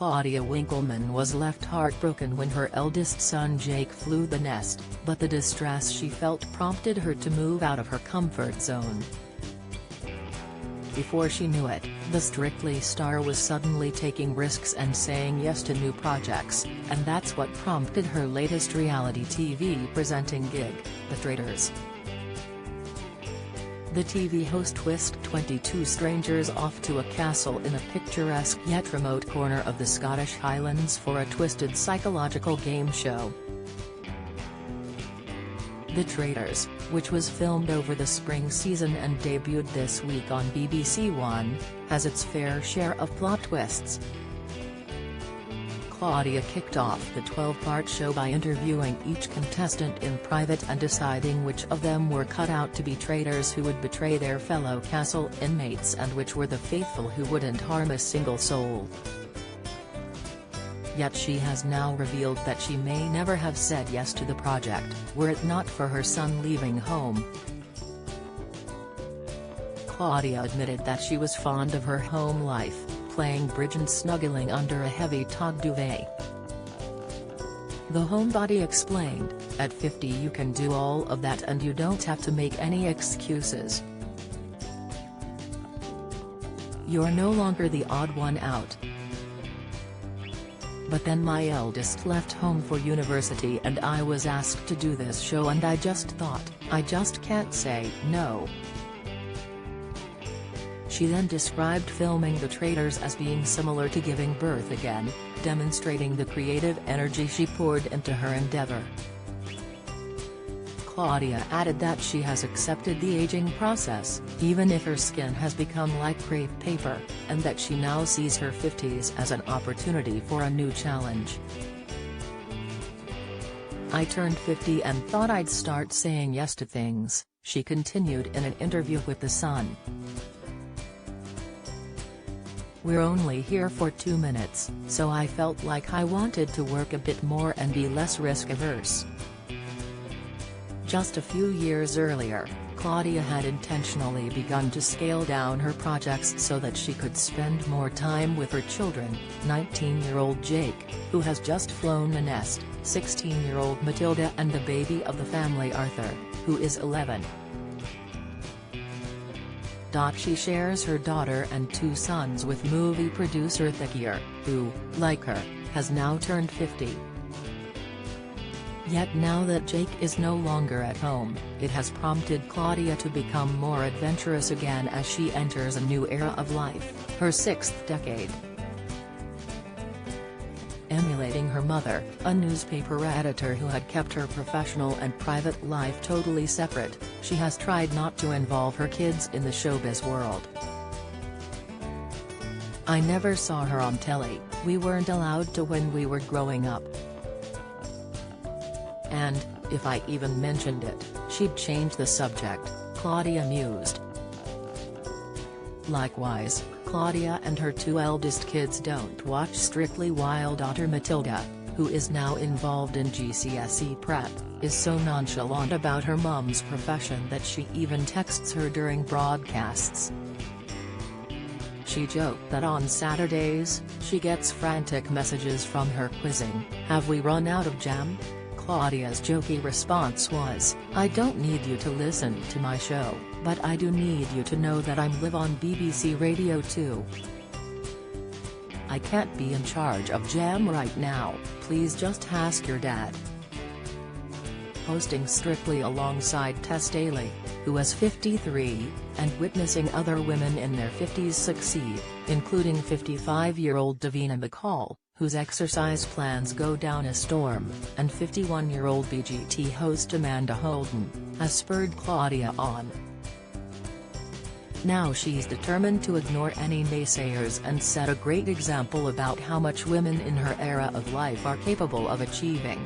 Claudia Winkleman was left heartbroken when her eldest son Jake flew the nest, but the distress she felt prompted her to move out of her comfort zone. Before she knew it, the Strictly star was suddenly taking risks and saying yes to new projects, and that's what prompted her latest reality TV presenting gig, The Traitors. The TV host whisked 22 strangers off to a castle in a picturesque yet remote corner of the Scottish Highlands for a twisted psychological game show. The Traitors, which was filmed over the spring season and debuted this week on BBC One, has its fair share of plot twists. Claudia kicked off the 12-part show by interviewing each contestant in private and deciding which of them were cut out to be traitors who would betray their fellow castle inmates and which were the faithful who wouldn't harm a single soul. Yet she has now revealed that she may never have said yes to the project, were it not for her son leaving home. Claudia admitted that she was fond of her home life, playing bridge and snuggling under a heavy tog duvet. The homebody explained, "At 50 you can do all of that and you don't have to make any excuses. You're no longer the odd one out. But then my eldest left home for university and I was asked to do this show and I just thought, I just can't say no." She then described filming The Traitors as being similar to giving birth again, demonstrating the creative energy she poured into her endeavor. Claudia added that she has accepted the aging process, even if her skin has become like crepe paper, and that she now sees her 50s as an opportunity for a new challenge. "I turned 50 and thought I'd start saying yes to things," she continued in an interview with The Sun. "We're only here for 2 minutes, so I felt like I wanted to work a bit more and be less risk-averse." Just a few years earlier, Claudia had intentionally begun to scale down her projects so that she could spend more time with her children, 19-year-old Jake, who has just flown the nest, 16-year-old Matilda and the baby of the family Arthur, who is 11. She shares her daughter and 2 sons with movie producer Thakir, who, like her, has now turned 50. Yet now that Jake is no longer at home, it has prompted Claudia to become more adventurous again as she enters a new era of life, her 6th decade. Emulating her mother, a newspaper editor who had kept her professional and private life totally separate, she has tried not to involve her kids in the showbiz world. "I never saw her on telly, we weren't allowed to when we were growing up. And, if I even mentioned it, she'd change the subject," Claudia mused. Likewise, Claudia and her 2 eldest kids don't watch Strictly while daughter Matilda, who is now involved in GCSE prep, is so nonchalant about her mum's profession that she even texts her during broadcasts. She joked that on Saturdays, she gets frantic messages from her quizzing, "Have we run out of jam?" Claudia's jokey response was, "I don't need you to listen to my show, but I do need you to know that I'm live on BBC Radio 2. I can't be in charge of jam right now, please just ask your dad." Hosting Strictly alongside Tess Daly, who is 53, and witnessing other women in their 50s succeed, including 55-year-old Davina McCall, whose exercise plans go down a storm, and 51-year-old BGT host Amanda Holden, has spurred Claudia on. Now she's determined to ignore any naysayers and set a great example about how much women in her era of life are capable of achieving.